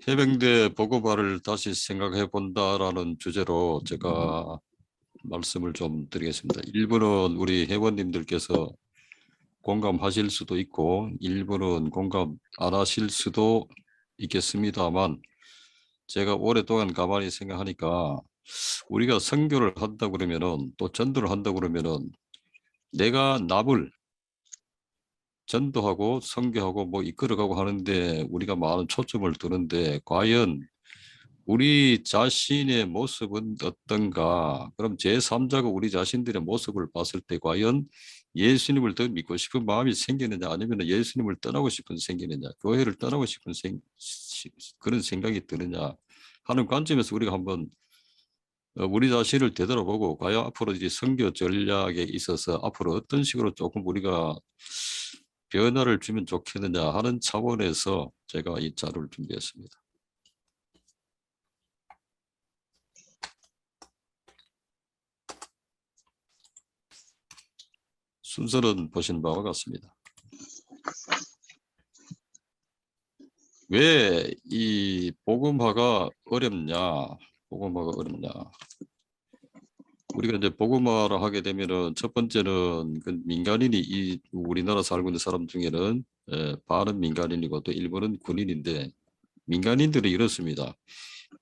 해병대 보고발을 다시 생각해 본다라는 주제로 제가 말씀을 좀 드리겠습니다. 일부는 우리 회원님들께서 공감하실 수도 있고 일부는 공감 안 하실 수도 있겠습니다만 제가 오랫동안 가만히 생각하니까 우리가 선교를 한다 그러면은 또 전도를 한다 그러면은 내가 남을 전도하고 선교하고 뭐 이끌어가고 하는데 우리가 많은 초점을 두는데 과연 우리 자신의 모습은 어떤가? 그럼 제3자가 우리 자신들의 모습을 봤을 때 과연 예수님을 더 믿고 싶은 마음이 생기느냐 아니면 예수님을 떠나고 싶은 생기느냐 교회를 떠나고 싶은 그런 생각이 드느냐 하는 관점에서 우리가 한번 우리 자신을 되돌아보고 과연 앞으로 이제 선교 전략에 있어서 앞으로 어떤 식으로 조금 우리가 변화를 주면 좋겠느냐 하는 차원에서 제가 이 자료를 준비했습니다. 순서는 보신 바와 같습니다. 왜 이 복음화가 어렵냐? 복음화가 어렵냐? 우리가 이제 복음화를 하게 되면은 첫 번째는 그 민간인이 이 우리나라 살고 있는 사람 중에는 반은 민간인이고 또 일부는 군인인데 민간인들이 이렇습니다.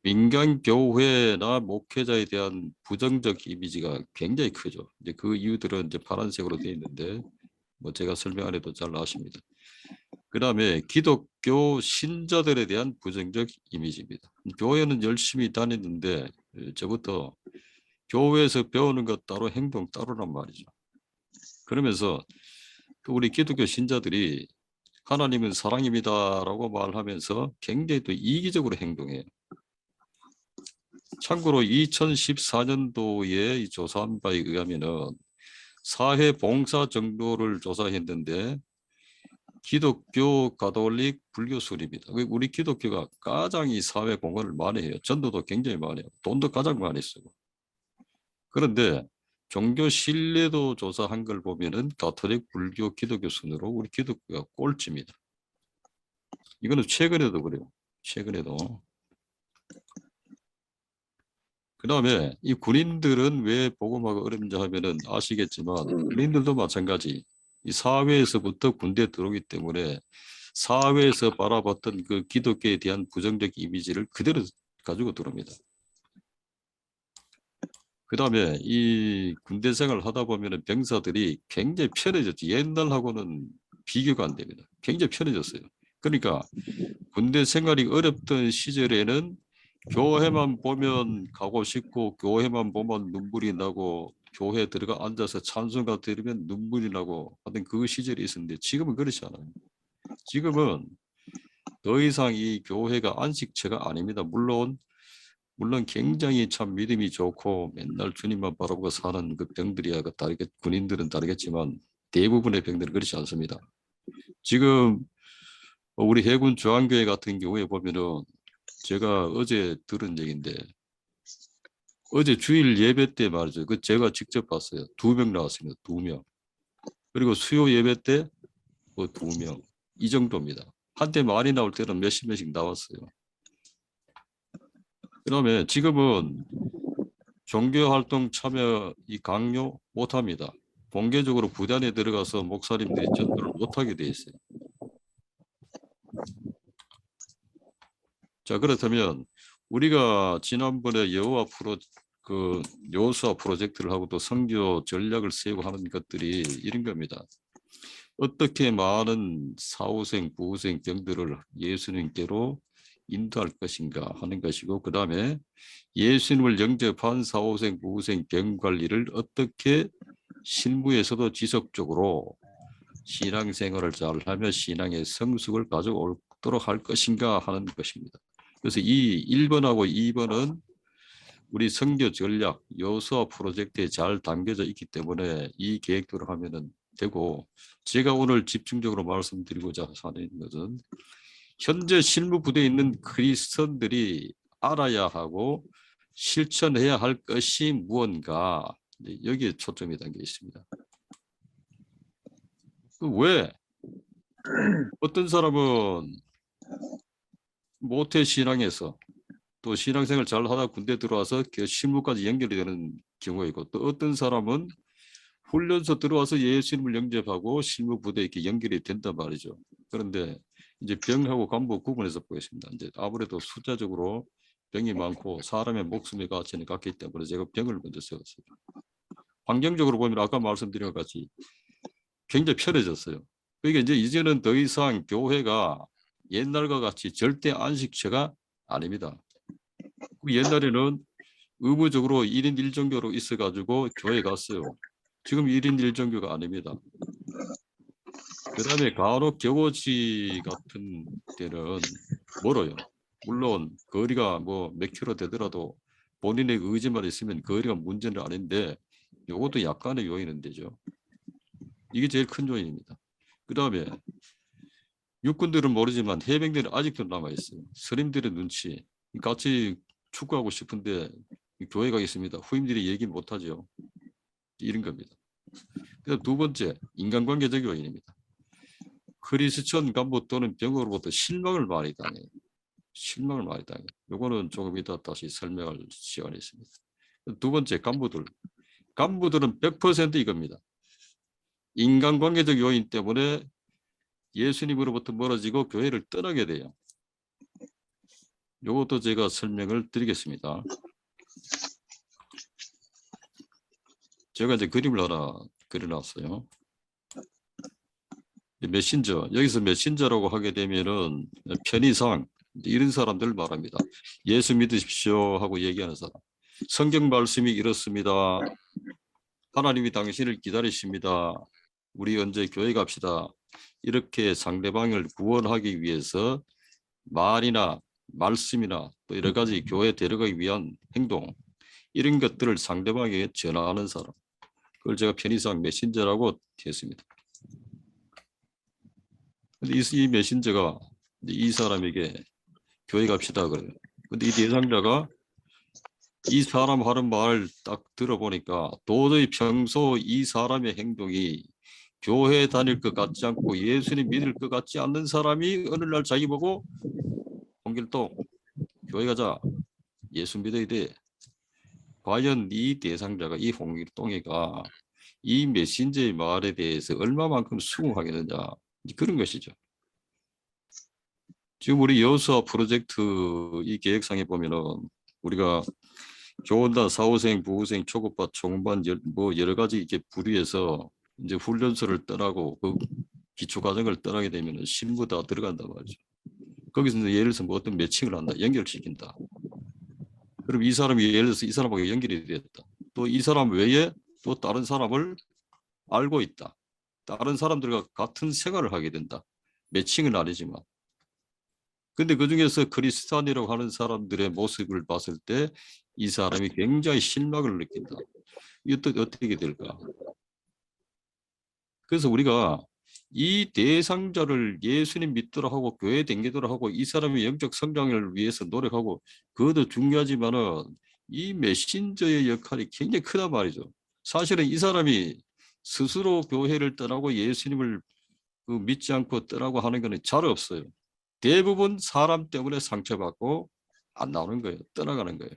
민간 교회나 목회자에 대한 부정적 이미지가 굉장히 크죠. 이제 그 이유들은 이제 파란색으로 되어 있는데 뭐 제가 설명 안 해도 잘 아십니다. 그 다음에 기독교 신자들에 대한 부정적 이미지입니다. 교회는 열심히 다니는데 저부터 교회에서 배우는 것 따로 행동 따로란 말이죠. 그러면서 우리 기독교 신자들이 하나님은 사랑입니다라고 말하면서 굉장히 또 이기적으로 행동해요. 참고로 2014년도에 조사한 바에 의하면은 사회봉사 정도를 조사했는데 기독교, 가톨릭, 불교 순입니다. 우리 기독교가 가장 이 사회 공헌을 많이 해요. 전도도 굉장히 많이 해요. 돈도 가장 많이 쓰고. 그런데 종교 신뢰도 조사한 걸 보면은 가톨릭, 불교, 기독교 순으로 우리 기독교가 꼴찌입니다. 이거는 최근에도 그래요. 최근에도. 그 다음에 이 군인들은 왜 복음화가 어렵냐 하면은 아시겠지만 군인들도 마찬가지. 이 사회에서부터 군대에 들어오기 때문에 사회에서 바라봤던 그 기독교에 대한 부정적 이미지를 그대로 가지고 들어옵니다. 그 다음에 이 군대 생활을 하다 보면 병사들이 굉장히 편해졌죠. 옛날하고는 비교가 안 됩니다. 굉장히 편해졌어요. 그러니까 군대 생활이 어렵던 시절에는 교회만 보면 가고 싶고 교회만 보면 눈물이 나고 교회 들어가 앉아서 찬송가 들으면 눈물이 나고 하던 그 시절이 있었는데 지금은 그렇지 않아요. 지금은 더 이상 이 교회가 안식처가 아닙니다. 물론 굉장히 참 믿음이 좋고 맨날 주님만 바라보고 사는 그 병들이야 다르게 군인들은 다르겠지만 대부분의 병들은 그렇지 않습니다. 지금 우리 해군 중앙교회 같은 경우에 보면은 제가 어제 들은 얘기인데 어제 주일 예배 때 말이죠. 그 제가 직접 봤어요. 2명 나왔습니다. 2명. 그리고 수요 예배 때 뭐 2명. 이 정도입니다. 한때 많이 나올 때는 몇십 명씩 나왔어요. 그다음에 지금은 종교활동 참여 이 강요 못합니다. 공개적으로 부단에 들어가서 목사님들이 전도를 못하게 돼 있어요. 자, 그렇다면 우리가 지난번에 여호수아 프로젝트를 하고 또 선교 전략을 세우고 하는 것들이 이런 겁니다. 어떻게 많은 사후생, 부후생 병들을 예수님께로 인도할 것인가 하는 것이고 그 다음에 예수님을 영접한 사후생, 부후생 병 관리를 어떻게 실무에서도 지속적으로 신앙생활을 잘하며 신앙의 성숙을 가져오도록 할 것인가 하는 것입니다. 그래서 이 1번하고 2번은 우리 선교 전략 여호수아 프로젝트에 잘 담겨져 있기 때문에 이 계획대로 하면 되고 제가 오늘 집중적으로 말씀드리고자 하는 것은 현재 실무 부대에 있는 크리스천들이 알아야 하고 실천해야 할 것이 무언가 여기에 초점이 담겨 있습니다. 왜 어떤 사람은 모태 신앙에서 또 신앙생활 잘 하다 군대 들어와서 그 실무까지 연결이 되는 경우가 있고, 또 어떤 사람은 훈련소 들어와서 예수님을 영접하고 실무 부대에 이렇게 연결이 된단 말이죠. 그런데 이제 병하고 간부 구분해서 보겠습니다. 이제 아무래도 숫자적으로 병이 많고 사람의 목숨의 가치는 같기 때문에 제가 병을 먼저 세웠어요. 환경적으로 보면 아까 말씀드린 것 같이 굉장히 편해졌어요. 그러니까 이제 이제는 더 이상 교회가 옛날과 같이 절대 안식처가 아닙니다. 옛날에는 의무적으로 1인 1종교로 있어가지고 교회 갔어요. 지금 1인 1종교가 아닙니다. 그 다음에 간혹 교고지 같은 데는 멀어요. 물론 거리가 뭐 몇 킬로 되더라도 본인의 의지만 있으면 거리가 문제는 아닌데 이것도 약간의 요인은 되죠. 이게 제일 큰 요인입니다. 그 다음에 육군들은 모르지만 해병들은 아직도 남아있어요. 스님들의 눈치. 같이 축구하고 싶은데 교회 가겠습니다. 후임들이 얘기 못하죠. 이런 겁니다. 그다음 두 번째, 인간관계적 요인입니다. 크리스천 간부 또는 병으로부터 실망을 많이 당해요. 실망을 많이 당해요. 요거는 조금 이따 다시 설명할 시간이 있습니다. 두 번째, 간부들. 간부들은 100% 이겁니다. 인간관계적 요인 때문에 예수님으로부터 멀어지고 교회를 떠나게 돼요. 이것도 제가 설명을 드리겠습니다. 제가 이제 그림을 하나 그려놨어요. 메신저, 여기서 메신저라고 하게 되면은 편의상 이런 사람들 말합니다. 예수 믿으십시오 하고 얘기하는 사람. 성경 말씀이 이렇습니다. 하나님이 당신을 기다리십니다. 우리 언제 교회 갑시다. 이렇게 상대방을 구원하기 위해서 말이나 말씀이나 또 여러 가지 교회에 데려가기 위한 행동, 이런 것들을 상대방에게 전하는 사람. 그걸 제가 편의상 메신저라고 했습니다. 근데 이 메신저가 이 사람에게 교회 갑시다 그래요. 근데 이 대상자가 이 사람 하는 말을 딱 들어보니까 도저히 평소 이 사람의 행동이 교회 다닐 것 같지 않고 예수님 믿을 것 같지 않는 사람이 어느 날 자기 보고 홍길동 교회 가자, 예수 믿어야 돼. 과연 이 대상자가 이 홍길동이가 이 메신저의 말에 대해서 얼마만큼 수긍하겠느냐, 그런 것이죠. 지금 우리 여수와 프로젝트 이 계획상에 보면은 우리가 교원단 4호생, 부호생, 초급반, 총반 뭐 여러 가지 이렇게 분류해서 이제 훈련소를 떠나고 그 기초 과정을 떠나게 되면은 신부 다 들어간단 말이죠. 거기서 예를 들어서 뭐 어떤 매칭을 한다, 연결시킨다. 그럼 이 사람이 예를 들어서 이 사람하고 연결이 됐다. 또 이 사람 외에 또 다른 사람을 알고 있다. 다른 사람들과 같은 생활을 하게 된다. 매칭은 아니지만. 근데 그중에서 크리스찬이라고 하는 사람들의 모습을 봤을 때 이 사람이 굉장히 실망을 느낀다. 이게 어떻게 될까? 그래서 우리가 이 대상자를 예수님 믿도록 하고 교회 댕기도록 하고 이 사람의 영적 성장을 위해서 노력하고, 그것도 중요하지만은 이 메신저의 역할이 굉장히 크단 말이죠. 사실은 이 사람이 스스로 교회를 떠나고 예수님을 믿지 않고 떠나고 하는 것은 잘 없어요. 대부분 사람 때문에 상처받고 안 나오는 거예요. 떠나가는 거예요.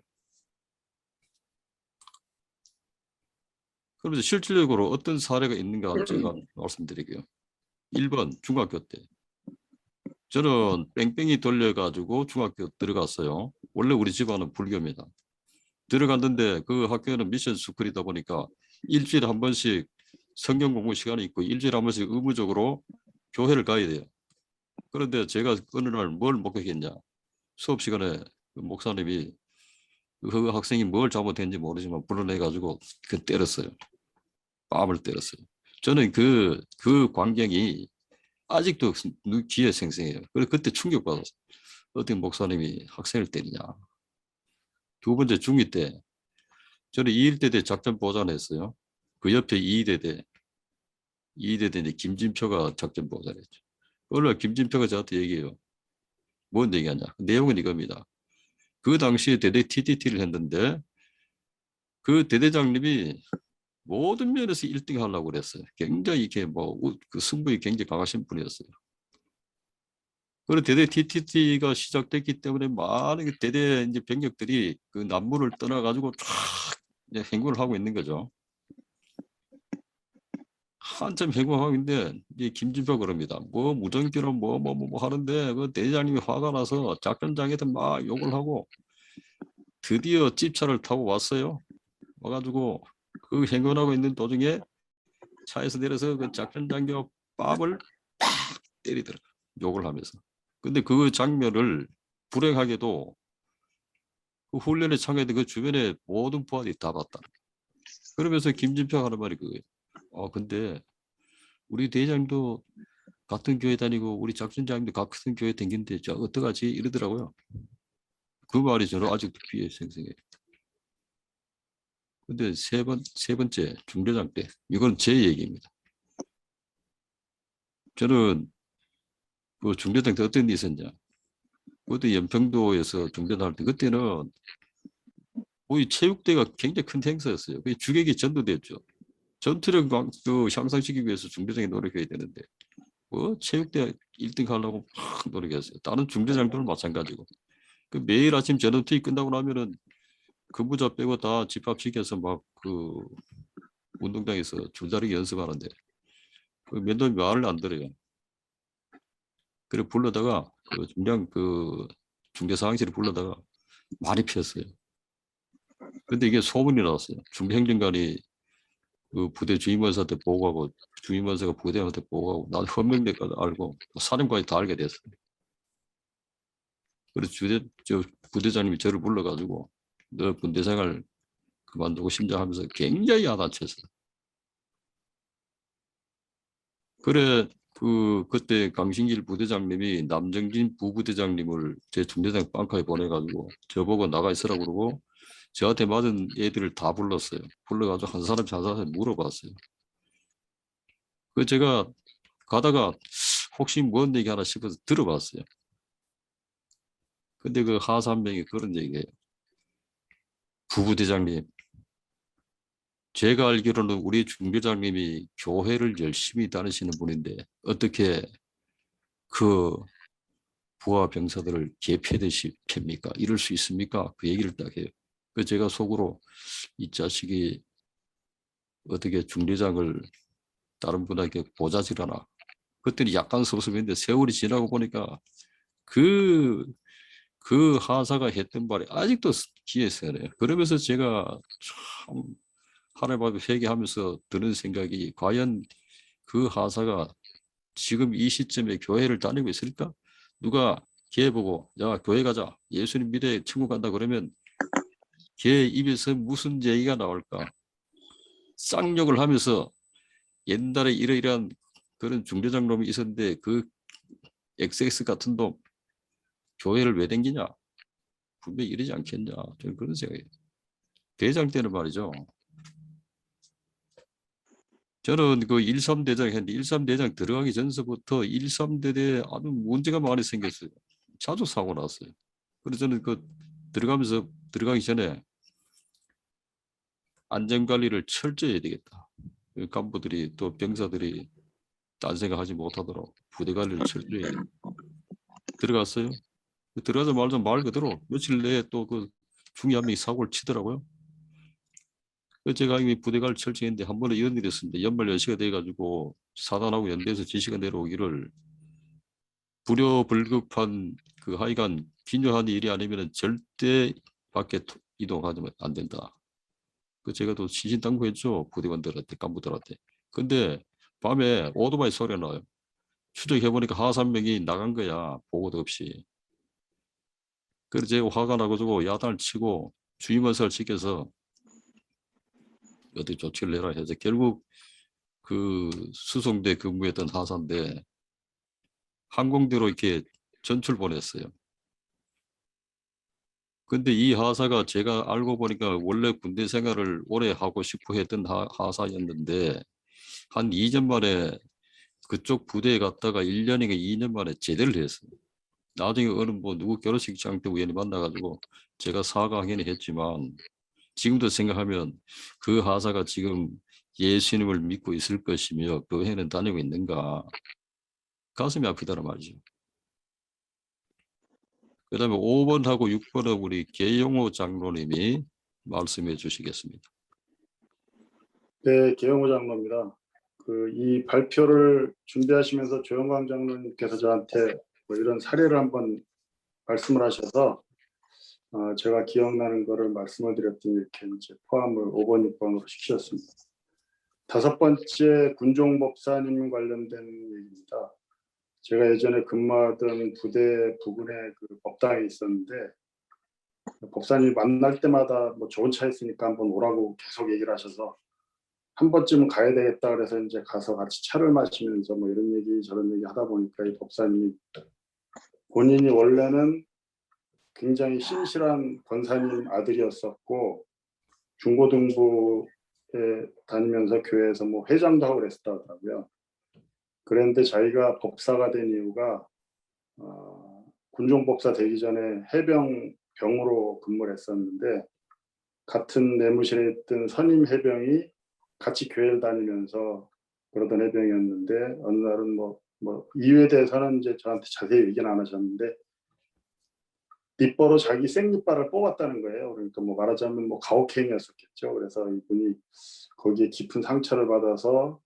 그러면서 실질적으로 어떤 사례가 있는가 제가 말씀드릴게요. 1번 중학교 때. 저는 뺑뺑이 돌려가지고 중학교 들어갔어요. 원래 우리 집안은 불교입니다. 들어갔는데 그 학교는 미션 스쿨이다 보니까 일주일에 한 번씩 성경 공부 시간이 있고 일주일에 한 번씩 의무적으로 교회를 가야 돼요. 그런데 제가 어느 날 뭘 목격했냐. 수업 시간에 그 목사님이 그 학생이 뭘 잘못했는지 모르지만 불러내가지고 그 때렸어요. 뺨을 때렸어요. 저는 그 광경이 아직도 귀에 생생해요. 그래서 그때 충격받았어요. 어떻게 목사님이 학생을 때리냐. 두 번째 중2 때 저는 2.1대대 작전 보좌했어요. 그 옆에 2.2대대 이제 김진표가 작전 보좌했죠. 어느 날 김진표가 저한테 얘기해요. 뭔 얘기하냐. 내용은 이겁니다. 그 당시에 대대 TTT를 했는데 그 대대장님이 모든 면에서 1등 하려고 그랬어요. 굉장히 이렇게 그 승부에 굉장히 강하신 분이었어요. 그리고 대대 TTT가 시작됐기 때문에 많은 대대 이제 병력들이 그 남부를 떠나가지고 쫙 이제 행군을 하고 있는 거죠. 한참 행군하고 있는데 이제 김진표가 그럽니다. 뭐 무전기로 뭐 하는데 그 대장님이 화가 나서 작전장에서 막 욕을 하고 드디어 집차를 타고 왔어요. 와가지고 그 행군하고 있는 도중에 차에서 내려서 그 작전장교 뺨을 팍 때리더라. 욕을 하면서. 근데 그 장면을 불행하게도 그 훈련에 참가했던 그 주변에 모든 부하들이 다 봤다. 그러면서 김진표가 하는 말이 그거예요. 근데 우리 대장도 같은 교회 다니고 우리 작전장님도 같은 교회 다니는데 저 어떡하지 이러더라고요. 그 말이 저는 아직도 귀에 생생해요. 근데 세 번째 중대장 때 이건 제 얘기입니다. 저는 그 중대장 때 어떤 일이 있었냐. 그때 연평도에서 중대장 할 때 그때는 우리 체육대가 굉장히 큰 행사였어요. 그게 주객이 전도됐죠. 전투력 그 향상시키기 위해서 중대장이 노력해야 되는데 뭐 체육대 1등 하려고 막 노력했어요. 다른 중대장들은 마찬가지고. 그 매일 아침 전투기 끝나고 나면은 근무자 빼고 다 집합시켜서 막 그 운동장에서 줄다리기 연습하는데 그 면도이 말을 안 들어요. 그래 불러다가 그 중량 그 중대사항실을 불러다가 많이 피웠어요. 근데 이게 소문이 나왔어요. 중대행정관이 그 부대 주임원사한테 보고하고 주임원사가 부대한테 보고하고 난 헌명대까지 알고 사령관이 다 알게 됐어요. 그래서 저 부대장님이 저를 불러가지고 너 군대 생활 그만두고 심장하면서 굉장히 야단쳤어요. 그래 그때 강신길 부대장님이 남정진 부부대장님을 제 중대장 빵카에 보내가지고 저보고 나가 있으라고 그러고 저한테 맞은 애들을 다 불렀어요. 불러가지고 한 사람씩 한 사람씩 물어봤어요. 그 제가 가다가 혹시 뭔 얘기 하나 싶어서 들어봤어요. 근데 그 하사 한 명이 그런 얘기예요. 부부대장님, 제가 알기로는 우리 중대장님이 교회를 열심히 다니시는 분인데 어떻게 그 부하 병사들을 개패듯이 팹니까? 이럴 수 있습니까? 그 얘기를 딱 해요. 그 제가 속으로 이 자식이 어떻게 중대장을 다른 분에게 보자질하나. 그때는 약간 섭섭했는데 세월이 지나고 보니까 그, 그 하사가 했던 말이 아직도 귀에 새네요. 그러면서 제가 참 하나님 앞에 회개하면서 드는 생각이 과연 그 하사가 지금 이 시점에 교회를 다니고 있을까? 누가 걔 보고 야 교회 가자 예수님 믿어 천국 간다 그러면 걔 입에서 무슨 얘기가 나올까? 쌍욕을 하면서 옛날에 이러이러한 그런 중대장 놈이 있었는데 그 XX 같은 놈 교회를 왜 댕기냐? 분명히 이러지 않겠냐? 저는 그런 생각이에요. 대장 때는 말이죠. 저는 그 13대장 했는데 13대장 들어가기 전서부터 13대대에 아주 문제가 많이 생겼어요. 자주 사고 났어요. 그래서 저는 그 들어가기 전에 안전관리를 철저히 해야 되겠다. 그 간부들이 또 병사들이 딴 생각하지 못하도록 부대 관리를 철저히 해야 되겠다. 들어갔어요. 들어가자마자 말 그대로 며칠 내에 또 그 중위 한 명이 사고를 치더라고요. 제가 이미 부대 관리 철저히 했는데 한 번에 이런 일이 있었는데 연말 연시가 돼가지고 사단하고 연대에서 지시가 내려오기를 불효불급한 그 하여간 기묘한 일이 아니면 절대 밖에 이동하면 안 된다. 그 제가 또 신신당부했죠. 부대원들한테 간부들한테. 근데 밤에 오토바이 소리가 나요. 추적해보니까 하산명이 나간 거야. 보고도 없이. 그래서 제가 화가 나가지고 야단을 치고 주임원사를 시켜서 어떻게 조치를 내라 해서 결국 그 수송대 근무했던 하사인데 항공대로 이렇게 전출 보냈어요. 근데 이 하사가 제가 알고 보니까 원래 군대 생활을 오래 하고 싶어 했던 하사였는데 한 2년 만에 그쪽 부대에 갔다가 1년인가 2년 만에 제대를 했어요. 나중에 어느 뭐 누구 결혼식장 때 우연히 만나가지고 제가 사과 당연히 했지만 지금도 생각하면 그 하사가 지금 예수님을 믿고 있을 것이며 교회는 다니고 있는가 가슴이 아프다는 말이죠. 그다음에 5번하고 6번은 우리 계용호 장로님이 말씀해 주시겠습니다. 네, 계영호 장로입니다. 이 발표를 준비하시면서 조영광 장로님께서 저한테 뭐 이런 사례를 한번 말씀을 하셔서 제가 기억나는 거를 말씀을 드렸더니 이렇게 이제 포함을 5번, 6번으로 시키셨습니다. 5번째 군종 법사님 관련된 얘기입니다. 제가 예전에 근무하던 부대 부근에 그 법당에 있었는데 법사님이 만날 때마다 뭐 좋은 차 있으니까 한번 오라고 계속 얘기를 하셔서 한 번쯤은 가야 되겠다 그래서 이제 가서 같이 차를 마시면서 뭐 이런 얘기 저런 얘기 하다 보니까 이 법사님이 본인이 원래는 굉장히 신실한 권사님 아들이었었고 중고등부에 다니면서 교회에서 뭐 회장도 하고 그랬었다 하더라고요. 그런데 자기가 법사가 된 이유가 군종법사 되기 전에 해병병으로 근무를 했었는데 같은 내무실에 있던 선임 해병이 같이 교회를 다니면서 그러던 해병이었는데 어느 날은 뭐 이유에 대해서는 이제 저한테 자세히 얘기는 안 하셨는데 닛버로 자기 생깃발을 뽑았다는 거예요. 그러니까 뭐 말하자면 뭐 가혹행위였었겠죠. 그래서 이분이 거기에 깊은 상처를 받아서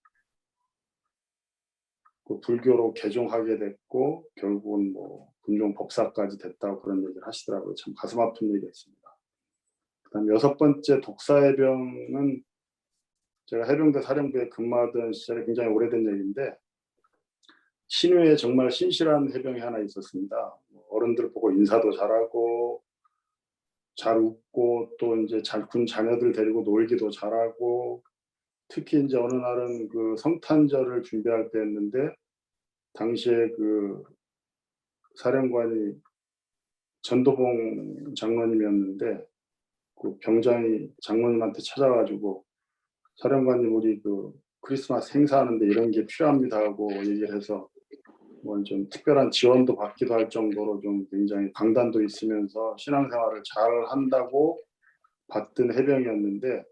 그 불교로 개종하게 됐고 결국은 뭐 군종 법사까지 됐다고 그런 얘기를 하시더라고요. 참 가슴 아픈 얘기였습니다. 그다음 6번째 독사해병은 제가 해병대 사령부에 근무하던 시절에 굉장히 오래된 얘기인데 신위에 정말 신실한 해병이 하나 있었습니다. 어른들 보고 인사도 잘하고 잘 웃고 또 이제 군 자녀들 데리고 놀기도 잘하고 특히 이제 어느 날은 그 성탄절을 준비할 때였는데 당시에 그 사령관이 전도봉 장로님이었는데 그 병장이 장로님한테 찾아가지고 사령관님 우리 그 크리스마스 행사하는데 이런 게 필요합니다 하고 얘기를 해서 뭐 좀 특별한 지원도 받기도 할 정도로 좀 굉장히 강단도 있으면서 신앙생활을 잘 한다고 받던 해병이었는데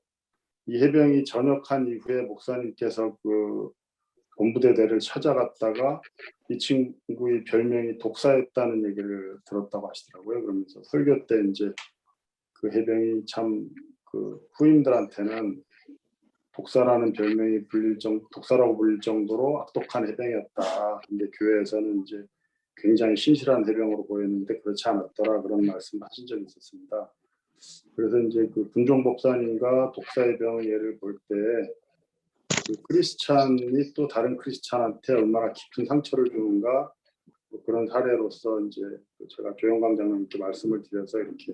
이 해병이 전역한 이후에 목사님께서 그 본부대대를 찾아갔다가 이 친구의 별명이 독사였다는 얘기를 들었다고 하시더라고요. 그러면서 설교 때 이제 그 해병이 참 그 후임들한테는 독사라는 별명이 독사라고 불릴 정도로 악독한 해병이었다. 근데 교회에서는 이제 굉장히 신실한 해병으로 보였는데 그렇지 않았더라 그런 말씀을 하신 적이 있었습니다. 그래서 이제 그 군종 법사님과 독사 해병의 예를 볼 때 그 크리스찬이 또 다른 크리스찬한테 얼마나 깊은 상처를 주는가 뭐 그런 사례로서 이제 제가 조영광 장로님께 말씀을 드려서 이렇게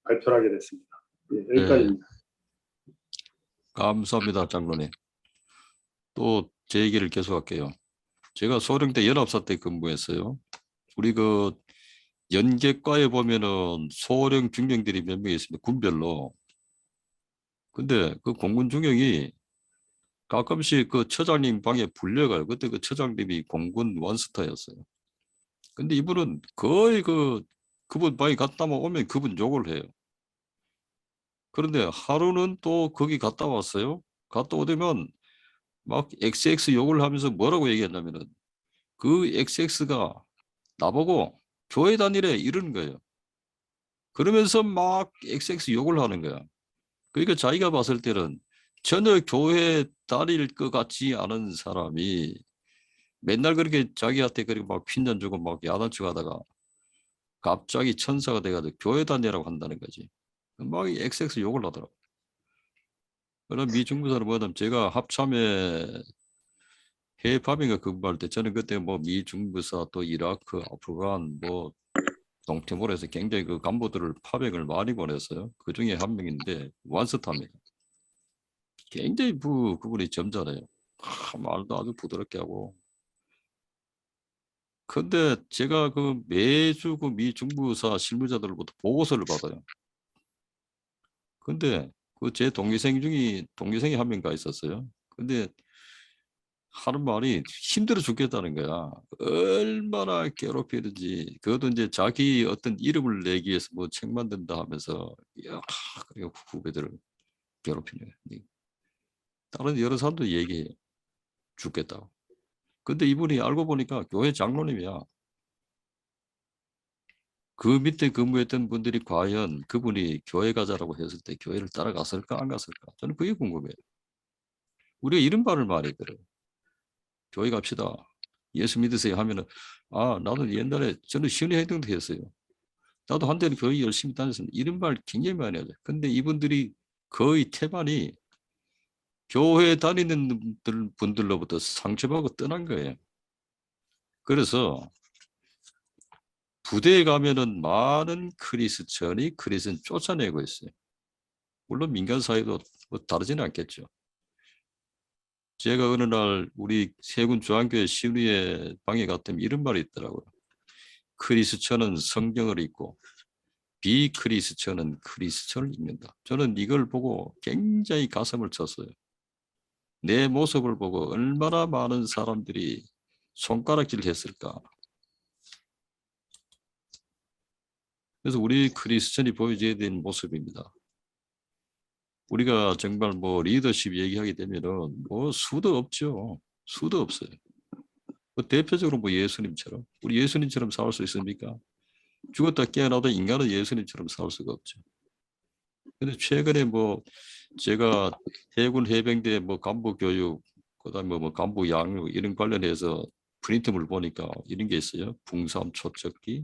발표를 하게 됐습니다. 예, 여기까지입니다. 감사합니다, 장로님. 또 제 얘기를 계속할게요. 제가 소령대 19살 때 근무했어요. 우리 그 연계과에 보면은 소령 중령들이 몇 명 있습니다. 군별로. 근데 그 공군 중령이 가끔씩 그 처장님 방에 불려가요. 그때 그 처장님이 공군 원스타였어요. 근데 이분은 거의 그분 방에 갔다 오면 그분 욕을 해요. 그런데 하루는 또 거기 갔다 왔어요. 갔다 오더면 막 XX 욕을 하면서 뭐라고 얘기했냐면은 그 XX가 나보고 교회 다니래 이러는 거예요. 그러면서 막 XX 욕을 하는 거야. 그러니까 자기가 봤을 때는 전혀 교회 다닐 것 같지 않은 사람이 맨날 그렇게 자기한테 그렇게 막 핀잔 주고 막 야단치고 하다가 갑자기 천사가 돼가지고 교회 다니라고 한다는 거지. 막 XX 욕을 하더라고. 그럼 미중부사를 뭐냐면 제가 합참에 해외 파병을 근무할 때 저는 그때 뭐 미중부사 또 이라크, 아프간 뭐 동티모르에서 굉장히 그 간부들을 파병을 많이 보냈어요. 그 중에 한 명인데 완스타입니다. 굉장히 그분이 점잖아요. 말도 아주 부드럽게 하고. 근데 제가 그 매주 그 미 중부사 실무자들로부터 보고서를 받아요. 근데 그 제 동기생이 한 명 가 있었어요. 근데 하는 말이 힘들어 죽겠다는 거야. 얼마나 괴롭히는지. 그것도 이제 자기 어떤 이름을 내기 위해서 뭐 책 만든다 하면서 야, 그리고 후배들을 괴롭히네. 다른 여러 사람도 얘기해요. 죽겠다고. 근데 이분이 알고 보니까 교회 장로님이야. 그 밑에 근무했던 분들이 과연 그분이 교회 가자라고 했을 때 교회를 따라갔을까 안 갔을까? 저는 그게 궁금해요. 우리가 이런 말을 많이 들어요. 교회 갑시다. 예수 믿으세요 하면은 아 나도 옛날에 저는 시연회 행동도 했어요. 나도 한때는 교회 열심히 다녔습니다. 이런 말 굉장히 많이 하죠. 근데 이분들이 거의 태반이 교회 다니는 분들로부터 상처받고 떠난 거예요. 그래서 부대에 가면은 많은 크리스천이 크리스천 쫓아내고 있어요. 물론 민간 사회도 뭐 다르지는 않겠죠. 제가 어느 날 우리 세군 중앙교회 시위의 방에 갔더니 이런 말이 있더라고요. 크리스천은 성경을 읽고 비크리스천은 크리스천을 읽는다. 저는 이걸 보고 굉장히 가슴을 쳤어요. 내 모습을 보고 얼마나 많은 사람들이 손가락질 했을까. 그래서 우리 크리스천이 보여줘야 되는 모습입니다. 우리가 정말 뭐 리더십 얘기하게 되면은 뭐 수도 없죠. 수도 없어요. 뭐 대표적으로 뭐 예수님처럼 우리 예수님처럼 싸울 수 있습니까? 죽었다 깨어나도 인간은 예수님처럼 싸울 수가 없죠. 근데 최근에 뭐 제가 해군 해병대 뭐 간부 교육 그다음에 뭐 간부 양육 이런 관련해서 프린트물 보니까 이런 게 있어요. 풍삼 초척기,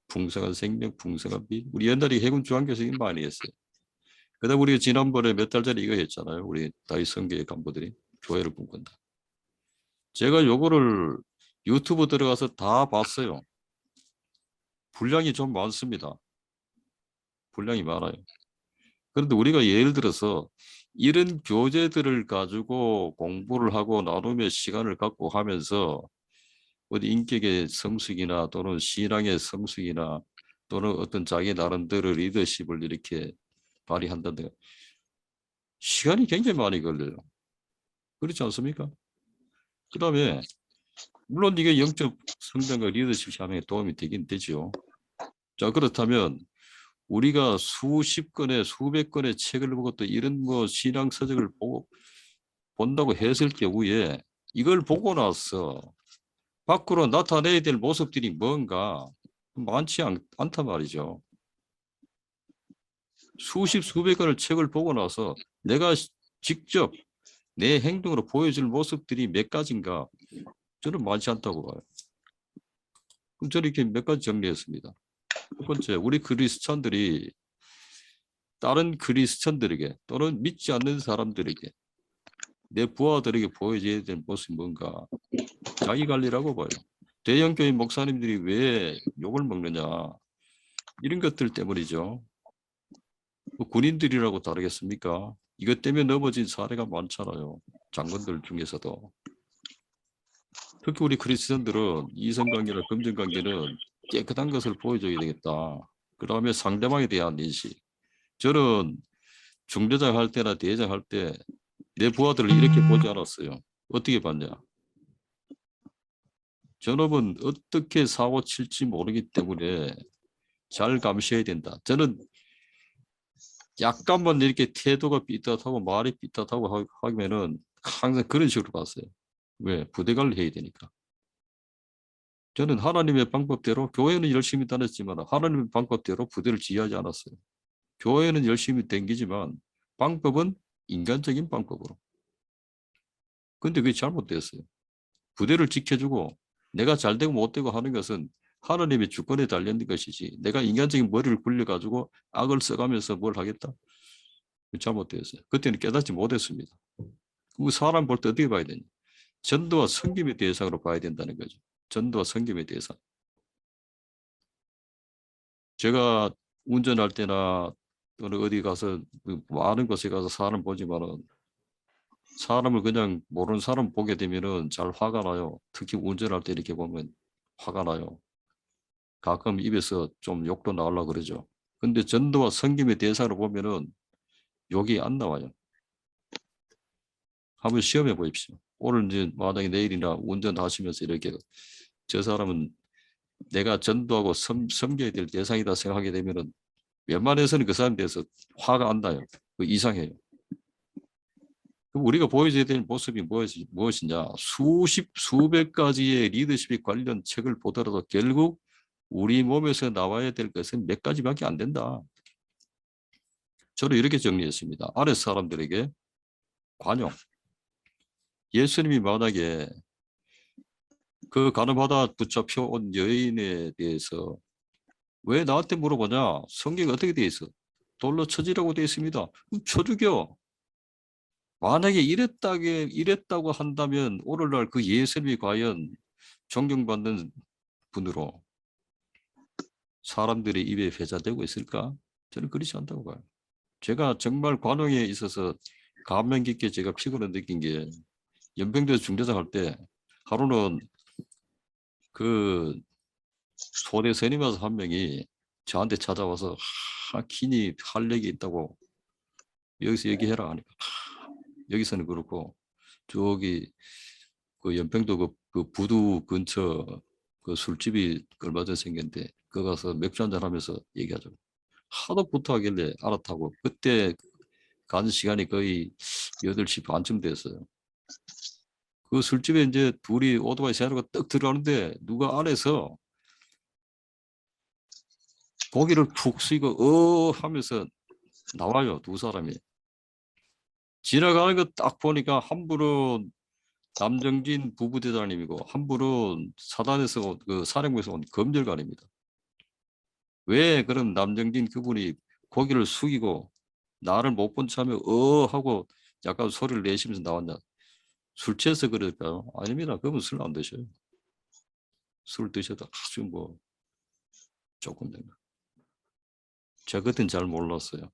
풍성한 생명, 풍성한 빛. 우리 옛날에 해군 중앙교에서 이거 많이 했어요. 그다음 우리가 지난번에 몇 달 전에 이거 했잖아요. 우리 다윗성교회 간부들이 교회를 꿈꾼다. 제가 요거를 유튜브 들어가서 다 봤어요. 분량이 좀 많습니다. 분량이 많아요. 그런데 우리가 예를 들어서 이런 교재들을 가지고 공부를 하고 나누며 시간을 갖고 하면서 어디 인격의 성숙이나 또는 신앙의 성숙이나 또는 어떤 자기 나름대로 리더십을 이렇게 발휘한다든가 시간이 굉장히 많이 걸려요. 그렇지 않습니까? 그 다음에 물론 이게 영적 성장과 리더십 향에 도움이 되긴 되죠. 자 그렇다면 우리가 수십 건의 수백 건의 책을 보고 또 이런 뭐 신앙 서적을 보고 본다고 했을 경우에 이걸 보고 나서 밖으로 나타내야 될 모습들이 뭔가 많지 않단 말이죠. 수십 수백 건의 책을 보고 나서 내가 직접 내 행동으로 보여줄 모습들이 몇 가지인가 저는 많지 않다고 봐요. 그럼 저는 이렇게 몇 가지 정리했습니다. 첫 번째, 우리 크리스찬들이 다른 크리스찬들에게 또는 믿지 않는 사람들에게 내 부하들에게 보여줘야 될 모습이 뭔가 자기 관리라고 봐요. 대형교회 목사님들이 왜 욕을 먹느냐 이런 것들 때문이죠. 뭐 군인들이라고 다르겠습니까? 이것 때문에 넘어진 사례가 많잖아요. 장군들 중에서도. 특히 우리 크리스천들은 이성관계나 금전관계는 깨끗한 것을 보여줘야 되겠다. 그 다음에 상대방에 대한 인식. 저는 중대장 할 때나 대장 할 때 내 부하들을 이렇게 보지 않았어요. 어떻게 봤냐? 저놈은 어떻게 사고 칠지 모르기 때문에 잘 감시해야 된다. 저는 약간만 이렇게 태도가 삐뚤하고 말이 삐뚤하고 하면은 항상 그런 식으로 봤어요. 왜? 부대 관리 해야 되니까. 저는 하나님의 방법대로 교회는 열심히 다녔지만 하나님의 방법대로 부대를 지휘하지 않았어요. 교회는 열심히 댕기지만 방법은 인간적인 방법으로. 근데 그게 잘못됐어요. 부대를 지켜주고 내가 잘되고 못되고 하는 것은 하나님의 주권에 달려있는 것이지 내가 인간적인 머리를 굴려가지고 악을 써가면서 뭘 하겠다? 잘못되었어요. 그때는 깨닫지 못했습니다. 그 사람 볼 때 어떻게 봐야 되냐? 전도와 섬김의 대상으로 봐야 된다는 거죠. 전도와 섬김의 대상. 제가 운전할 때나 또는 어디 가서 많은 곳에 가서 사람 보지만은 사람을 그냥 모르는 사람 보게 되면은 잘 화가 나요. 특히 운전할 때 이렇게 보면 화가 나요. 가끔 입에서 좀 욕도 나오려고 그러죠. 근데 전도와 섬김의 대상으로 보면은 욕이 안 나와요. 한번 시험해 보십시오. 오늘 이제 만약에 내일이나 운전하시면서 이렇게 저 사람은 내가 전도하고 섬겨야 될 대상이다 생각하게 되면은 웬만해서는 그 사람에 대해서 화가 안 나요. 그 이상해요. 그럼 우리가 보여줘야 될 모습이 무엇이냐? 수십, 수백 가지의 리더십에 관련 책을 보더라도 결국 우리 몸에서 나와야 될 것은 몇 가지밖에 안 된다. 저는 이렇게 정리했습니다. 아랫 사람들에게 관용. 예수님이 만약에 그 가늠하다 붙잡혀온 여인에 대해서 왜 나한테 물어보냐? 성경이 어떻게 돼 있어? 돌로 쳐지라고 돼 있습니다. 그럼 쳐 죽여. 만약에 이랬다고 한다면 오늘날 그 예수님이 과연 존경받는 분으로 사람들의 입에 회자되고 있을까? 저는 그렇지 않다고 봐요. 제가 정말 관용에 있어서 감명 깊게 제가 피곤을 느낀 게 연평도 중대장 할 때 하루는 그 소대 선임와서 한 명이 저한테 찾아와서 긴히 할 얘기 있다고 여기서 얘기해라 하니까 여기서는 그렇고 저기 그 연평도 그 부두 근처 그 술집이 얼마 전에 생겼는데 거 가서 맥주 한잔 하면서 얘기하죠. 하도 부탁하길래 알았다고 그때 가는 시간이 거의 8시 반쯤 됐어요. 그 술집에 이제 둘이 오토바이 세우고 떡 들어가는데 누가 안에서 고기를 푹 숙이고 하면서 나와요. 두 사람이. 지나가는 거 딱 보니까 한 분은 남정진 부부대장님이고 한 분은 사단에서 그 사령부에서 온 검열관입니다. 왜 그럼 남정진 그분이 고기를 숙이고 나를 못 본 참에 하고 약간 소리를 내시면서 나왔냐. 술 취해서 그럴까요? 아닙니다. 그분 술 안 드셔요. 술 드셔도 아주 뭐 조금 됩니다. 제가 그때는 잘 몰랐어요.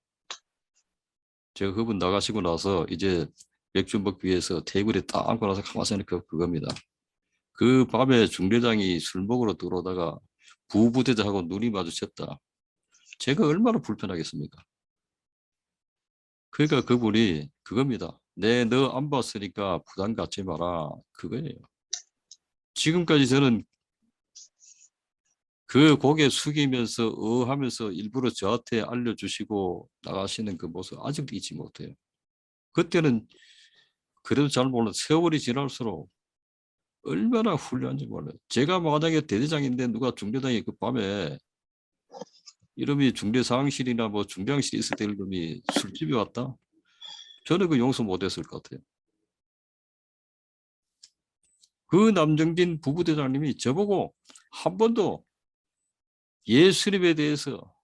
제가 그분 나가시고 나서 이제 맥주 먹기 위해서 테이블에 딱 앉고 나서 가만히 생각해 그겁니다. 그 밤에 중대장이 술 먹으러 들어오다가 부부대장하고 눈이 마주쳤다. 제가 얼마나 불편하겠습니까? 그러니까 그분이 그겁니다. 너 안 봤으니까 부담 갖지 마라. 그거예요. 지금까지 저는 그 고개 숙이면서 하면서 일부러 저한테 알려주시고 나가시는 그 모습 아직도 잊지 못해요. 그때는 그래도 잘 몰라. 세월이 지날수록 얼마나 훌륭한지 몰라요. 제가 만약에 대대장인데 누가 중대장이 그 밤에 이름이 중대상실이나 뭐 중대장실이 있을 때 이름이 술집에 왔다? 저는 그 용서 못했을 것 같아요. 그 남정진 부부대장님이 저보고 한 번도 예수님에 대해서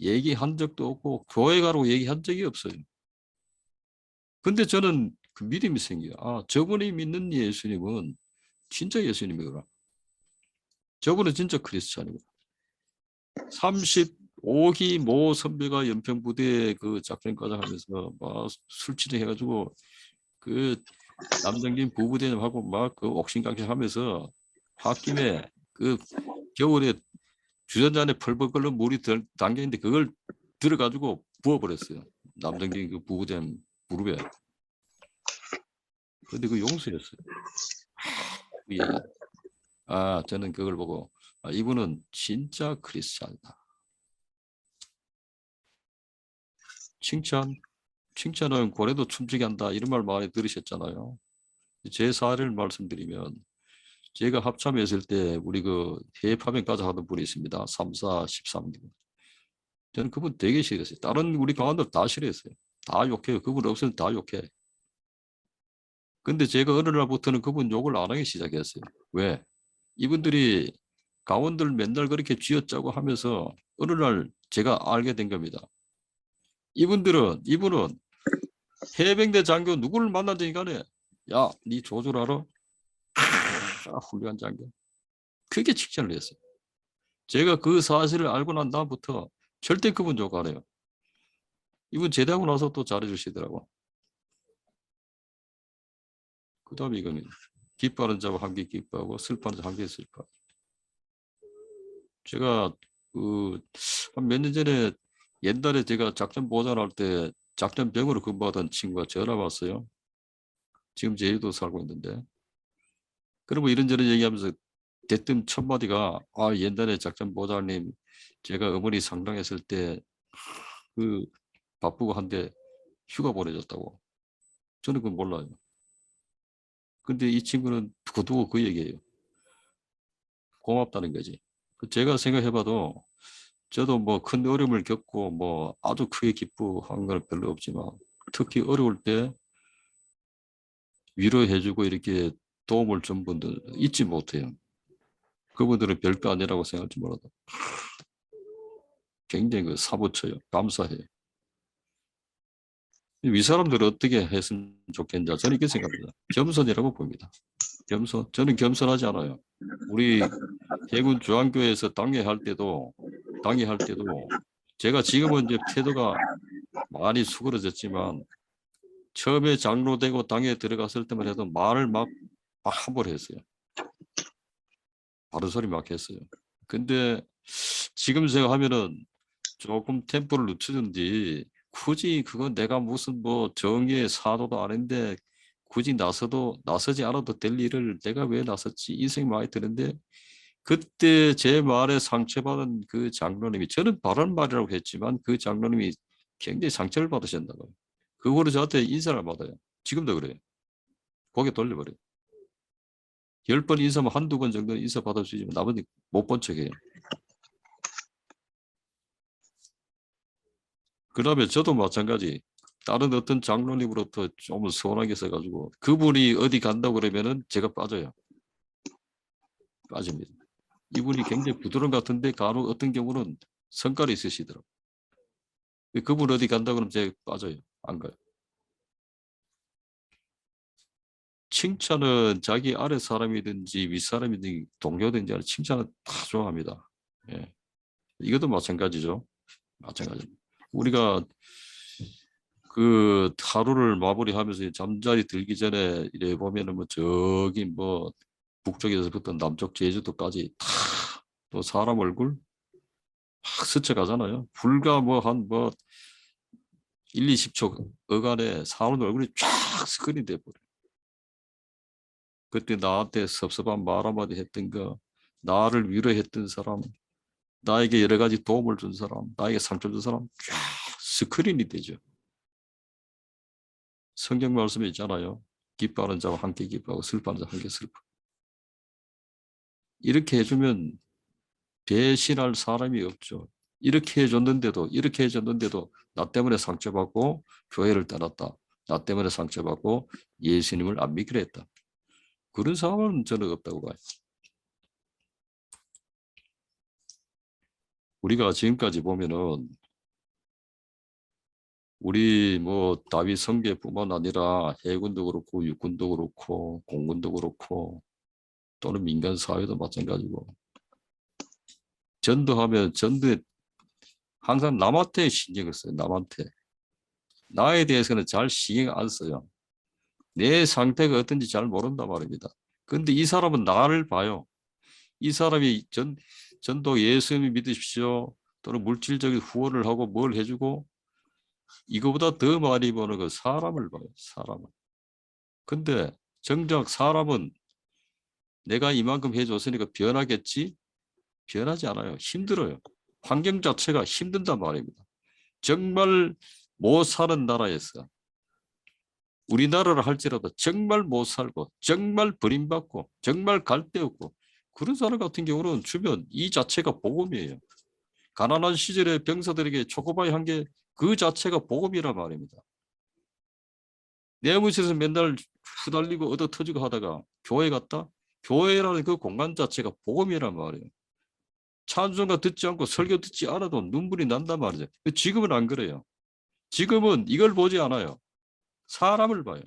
얘기한 적도 없고 교회 가라고 얘기한 적이 없어요. 근데 저는 그 믿음이 생겨요. 아, 저분이 믿는 예수님은 진짜 예수님이구나. 저분은 진짜 크리스찬이구나. 35기 모 선배가 연평부대 그 작전과장 하면서 막 술취를 해가지고 그 남정진 부부대장하고 막 그 옥신각신 하면서 홧김에 그 겨울에 주전자 안에 펄펄 끓는 물이 담겨 있는데 그걸 들어가지고 부어버렸어요. 남정진 그 부부대장 무릎에. 근데 그 용서였어요. 그 얘기. 아, 저는 그걸 보고 아, 이분은 진짜 크리스찬이다. 칭찬은 고래도 춤추게 한다. 이런 말 많이 들으셨잖아요. 제 사례를 말씀드리면 제가 합참했을 때 우리 그 해외 파병까지 하던 분이 있습니다. 3, 4, 13기. 저는 그분 되게 싫어했어요. 다른 우리 강원도 다 싫어했어요. 다 욕해요. 그분 없으면 다 욕해. 근데 제가 어느 날부터는 그분 욕을 안 하기 시작했어요. 왜? 이분들이 강원들 맨날 그렇게 쥐어짜고 하면서 어느 날 제가 알게 된 겁니다. 이분은 해병대 장교 누구를 만나든지 간에 야, 네 조줄 알아? 아, 훌륭한 장교. 크게 칭찬을 했어요. 제가 그 사실을 알고 난 다음부터 절대 그분 욕 안 해요. 이분 제대하고 나서 또 잘해주시더라고. 그 다음에 이겁니다. 기뻐하는 자와 함께 기뻐하고 슬퍼하는 자와 함께 슬퍼하고. 제가 그 한 몇 년 전에 옛날에 제가 작전 보전할 때 작전병으로 근무하던 친구가 전화 왔어요. 지금 제주도 살고 있는데. 그러면 이런저런 얘기하면서 대뜸 첫 마디가 아 옛날에 작전 보좌님 제가 어머니 상담했을 때 그 바쁘고 한데 휴가 보내줬다고. 저는 그건 몰라요. 근데 이 친구는 두고두고 그 얘기예요. 고맙다는 거지. 제가 생각해봐도 저도 뭐 큰 어려움을 겪고 뭐 아주 크게 기뻐한 건 별로 없지만 특히 어려울 때 위로해주고 이렇게 도움을 준 분들 잊지 못해요. 그분들은 별거 아니라고 생각할지 몰라도 굉장히 그 사부쳐요. 감사해요. 이 사람들은 어떻게 했으면 좋겠냐 저는 이렇게 생각합니다. 겸손이라고 봅니다. 겸손. 저는 겸손하지 않아요. 우리 해군 중앙교회에서 당회할 때도 제가 지금은 이제 태도가 많이 수그러졌지만 처음에 장로 되고 당에 들어갔을 때만 해도 말을 막 함부로 했어요. 바른 소리 막 했어요. 근데 지금 생각하면은 조금 템포를 늦추든지 굳이 그건 내가 무슨 뭐 정의의 사도도 아닌데 굳이 나서지 않아도 될 일을 내가 왜 나섰지 이 생각 많이 드는데 그때 제 말에 상처받은 그 장로님이 저는 바른 말이라고 했지만 그 장로님이 굉장히 상처를 받으셨나봐요. 그 후로 저한테 인사를 받아요. 지금도 그래요. 고개 돌려버려요. 10번 인사면 한두 번 정도는 인사 받을 수 있지만 나머지 못 본 척해요. 그 다음에 저도 마찬가지 다른 어떤 장로님으로부터 좀 서운하게 써가지고 그분이 어디 간다고 그러면은 제가 빠져요. 빠집니다. 이분이 굉장히 부드러운 것 같은데 간혹 어떤 경우는 성깔이 있으시더라고요. 그분 어디 간다고 그러면 제가 빠져요. 안 가요. 칭찬은 자기 아래 사람이든지 윗사람이든지 동료든지 칭찬은 다 좋아합니다. 예. 이것도 마찬가지죠. 마찬가지. 우리가 그 하루를 마무리하면서 잠자리 들기 전에 이래 보면은 뭐 저기 뭐 북쪽에서부터 남쪽 제주도까지 다 또 사람 얼굴 막 스쳐가잖아요. 불과 뭐 한 뭐 1, 20초 어간에 사람 얼굴이 쫙 스크린 돼버려. 그때 나한테 섭섭한 말 한마디 했던 거, 나를 위로했던 사람, 나에게 여러 가지 도움을 준 사람, 나에게 상처 준 사람 쫙 스크린이 되죠. 성경 말씀에 있잖아요. 기뻐하는 자와 함께 기뻐하고 슬퍼하는 자와 함께 슬퍼. 이렇게 해주면 배신할 사람이 없죠. 이렇게 해줬는데도 나 때문에 상처받고 교회를 떠났다. 나 때문에 상처받고 예수님을 안 믿기로 했다. 그런 사람은 저는 없다고 봐요. 우리가 지금까지 보면은 우리 뭐 다윗 성계뿐만 아니라 해군도 그렇고 육군도 그렇고 공군도 그렇고 또는 민간 사회도 마찬가지고 전도하면 전도에 항상 남한테 신경을 써요. 남한테. 나에 대해서는 잘 신경 안 써요. 내 상태가 어떤지 잘 모른단 말입니다. 근데 이 사람은 나를 봐요. 이 사람이 전도 예수님 믿으십시오. 또는 물질적인 후원을 하고 뭘 해주고 이거보다 더 많이 보는 건 사람을 봐요. 사람을. 근데 정작 사람은 내가 이만큼 해줬으니까 변하겠지? 변하지 않아요. 힘들어요. 환경 자체가 힘든단 말입니다. 정말 못 사는 나라에서 우리나라를 할지라도 정말 못 살고 정말 버림받고 정말 갈 데 없고 그런 사람 같은 경우는 주변 이 자체가 복음이에요. 가난한 시절에 병사들에게 초코바이 한 게 그 자체가 복음이란 말입니다. 내무실에서 맨날 후달리고 얻어 터지고 하다가 교회 갔다? 교회라는 그 공간 자체가 복음이란 말이에요. 찬송가 듣지 않고 설교 듣지 않아도 눈물이 난단 말이죠. 지금은 안 그래요. 지금은 이걸 보지 않아요. 사람을 봐요.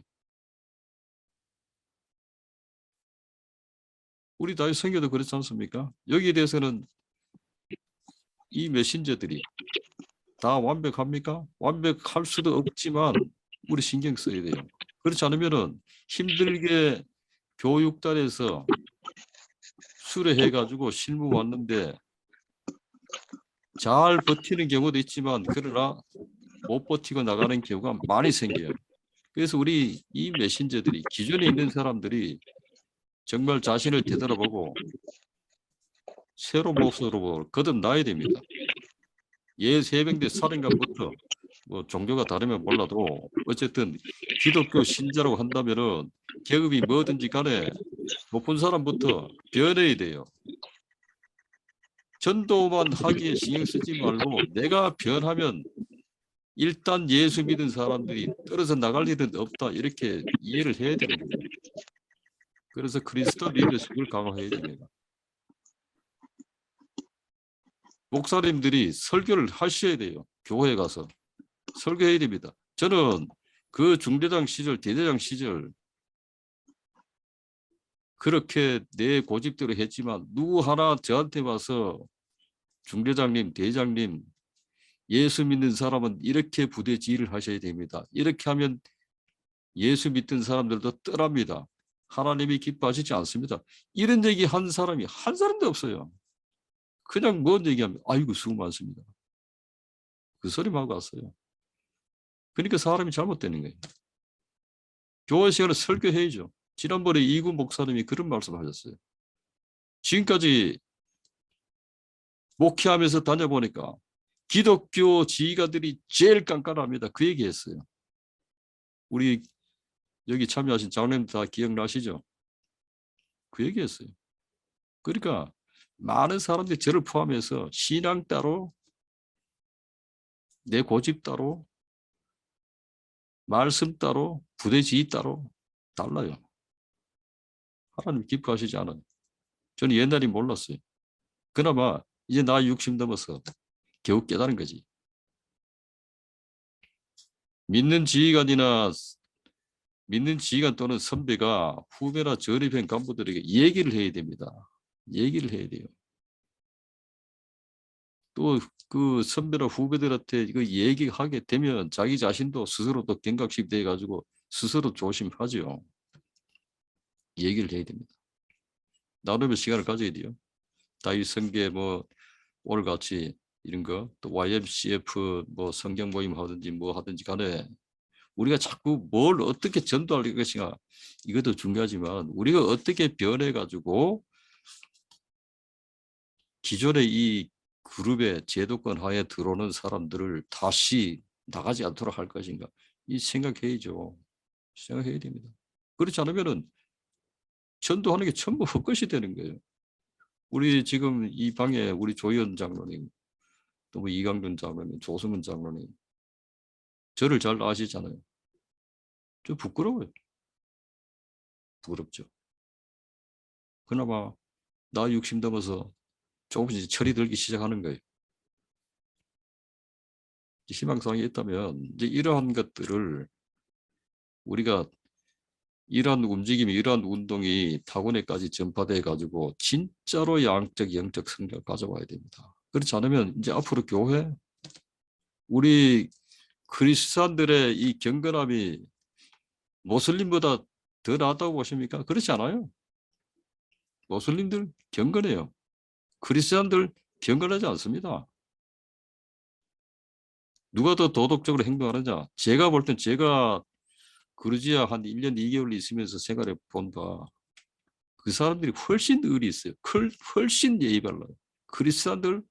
우리 다윗 성교도 그렇지 않습니까? 여기에 대해서는 이 메신저들이 다 완벽합니까? 완벽할 수도 없지만 우리 신경 써야 돼요. 그렇지 않으면은 힘들게 교육단에서 수료해가지고 실무 왔는데 잘 버티는 경우도 있지만 그러나 못 버티고 나가는 경우가 많이 생겨요. 그래서 우리 이 메신저들이 기존에 있는 사람들이 정말 자신을 되돌아보고 새로운 모습으로 거듭나야 됩니다. 해병대 사령관부터 뭐 종교가 다르면 몰라도 어쨌든 기독교 신자라고 한다면은 계급이 뭐든지 간에 높은 사람부터 변해야 돼요. 전도만 하기에 신경 쓰지 말고 내가 변하면 일단 예수 믿은 사람들이 떨어져 나갈 일은 없다. 이렇게 이해를 해야 되는 거예요. 그래서 그리스도 리더십을 강화해야 됩니다. 목사님들이 설교를 하셔야 돼요. 교회에 가서 설교해야 됩니다. 저는 그 중대장 시절, 대대장 시절 그렇게 내 고집대로 했지만 누구 하나 저한테 와서 중대장님, 대장님, 예수 믿는 사람은 이렇게 부대 지휘를 하셔야 됩니다. 이렇게 하면 예수 믿던 사람들도 떠납니다. 하나님이 기뻐하시지 않습니다. 이런 얘기 한 사람이 한 사람도 없어요. 그냥 뭔 얘기하면 아이고 수고 많습니다. 그 소리만 하고 왔어요. 그러니까 사람이 잘못되는 거예요. 교회 시간에 설교해야죠. 지난번에 이구 목사님이 그런 말씀하셨어요. 지금까지 목회하면서 다녀보니까 기독교 지휘가들이 제일 깐깐합니다. 그 얘기했어요. 우리 여기 참여하신 장로님 다 기억나시죠? 그 얘기했어요. 그러니까 많은 사람들이 저를 포함해서 신앙 따로 내 고집 따로 말씀 따로 부대 지휘 따로 달라요. 하나님 기뻐하시지 않아요. 저는 옛날에 몰랐어요. 그나마 이제 나 60 넘어서 겨우 깨달은 거지. 믿는 지휘관이나 믿는 지휘관 또는 선배가 후배나 저립한 간부들에게 얘기를 해야 됩니다. 얘기를 해야 돼요. 또 그 선배나 후배들한테 그 얘기하게 되면 자기 자신도 스스로 또 경각심 돼가지고 스스로 조심하죠. 얘기를 해야 됩니다. 나름의 시간을 가져야 돼요. 다윗 성계 뭐 오늘 같이 이런 거 또 YMCF 뭐 성경 모임 하든지 뭐 하든지 간에 우리가 자꾸 뭘 어떻게 전도할 것인가 이것도 중요하지만 우리가 어떻게 변해가지고 기존의 이 그룹의 제도권 하에 들어오는 사람들을 다시 나가지 않도록 할 것인가 이 생각해야죠. 생각해야 됩니다. 그렇지 않으면은 전도하는 게 전부 헛것이 되는 거예요. 우리 지금 이 방에 우리 조희연 장로님 또 뭐 이강준 장로님 조승은 장로님 저를 잘 아시잖아요. 좀 부끄러워요. 부끄럽죠. 그나마 나 60 넘어서 조금씩 철이 들기 시작하는 거예요. 희망사항이 있다면 이제 이러한 것들을 우리가 이러한 움직임이 이러한 운동이 타고내까지 전파돼 가지고 진짜로 양적 영적 성장을 가져와야 됩니다. 그렇지 않으면 이제 앞으로 교회 우리 크리스찬들의 이 경건함이 모슬림보다 더 낫다고 보십니까? 그렇지 않아요. 모슬림들 경건해요. 크리스찬들 경건하지 않습니다. 누가 더 도덕적으로 행동하느냐? 제가 볼 땐 제가 그루지아 한 1년 2개월 있으면서 생활해 본다. 그 사람들이 훨씬 의리 있어요. 훨씬 예의 발라요. 크리스찬들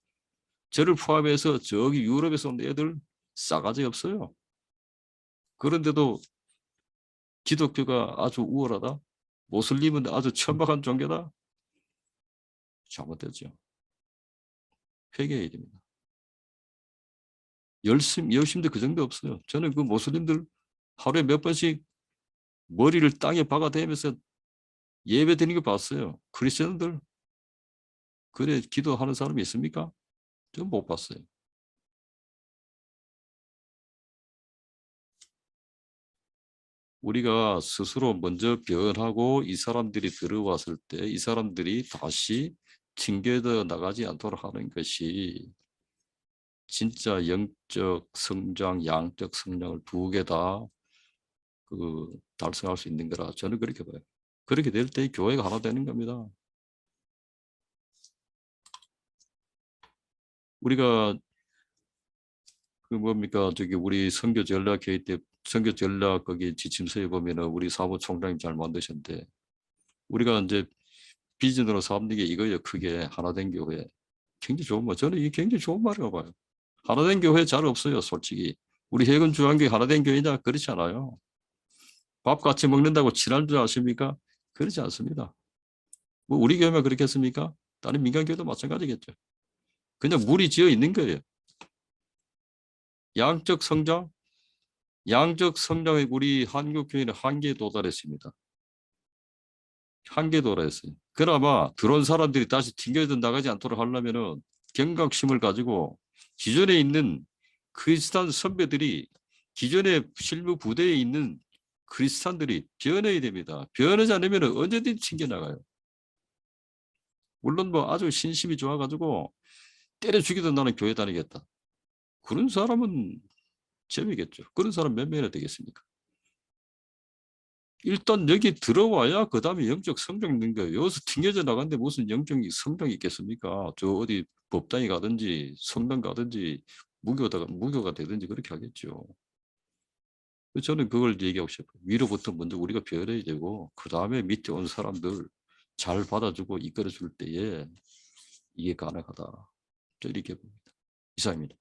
저를 포함해서 저기 유럽에서 온 애들 싸가지 없어요. 그런데도 기독교가 아주 우월하다. 모슬림은 아주 천박한 종교다. 잘못됐죠. 회개해야 됩니다. 열심도 그 정도 없어요. 저는 그 모슬림들 하루에 몇 번씩 머리를 땅에 박아대면서 예배 드리는 거 봤어요. 크리스천들 그래 기도하는 사람이 있습니까? 전 못 봤어요. 우리가 스스로 먼저 변하고 이 사람들이 들어왔을 때 이 사람들이 다시 튕겨져 나가지 않도록 하는 것이 진짜 영적 성장, 양적 성장을 두 개 다 달성할 수 있는 거라 저는 그렇게 봐요. 그렇게 될 때 교회가 하나 되는 겁니다. 우리가 그 뭡니까 저기 우리 선교 전략 회의 때 선교 전략 거기 지침서에 보면은 우리 사무총장님 잘 만드셨는데 우리가 이제 비전으로 삼는 게 이거예요. 크게 하나된 교회. 굉장히 좋은 말. 저는 이게 굉장히 좋은 말이라고 봐요. 하나된 교회 잘 없어요. 솔직히. 우리 해군 중앙교회 하나된 교회냐? 그렇지 않아요. 밥 같이 먹는다고 친한 줄 아십니까? 그렇지 않습니다. 뭐 우리 교회만 그렇겠습니까? 다른 민간교회도 마찬가지겠죠. 그냥 물이 지어 있는 거예요. 양적 성장, 양적 성장의 우리 한국 교회는 한계에 도달했습니다. 한계에 도달했어요. 그나마 들어온 사람들이 다시 튕겨져 나가지 않도록 하려면은 경각심을 가지고 기존에 있는 크리스찬 선배들이 기존의 실무 부대에 있는 크리스찬들이 변해야 됩니다. 변하지 않으면 언제든지 튕겨나가요. 물론 뭐 아주 신심이 좋아가지고 때려 죽이든 나는 교회 다니겠다. 그런 사람은 재미겠죠. 그런 사람 몇 명이나 되겠습니까? 일단 여기 들어와야 그 다음에 영적 성장 있는 거예요. 여기서 튕겨져 나가는데 무슨 영적 성장이 있겠습니까? 저 어디 법당에 가든지 성당 가든지 무교가 되든지 그렇게 하겠죠. 저는 그걸 얘기하고 싶어요. 위로부터 먼저 우리가 배워야 되고 그 다음에 밑에 온 사람들 잘 받아주고 이끌어줄 때에 이게 가능하다. 저 이렇게 봅니다. 이상입니다.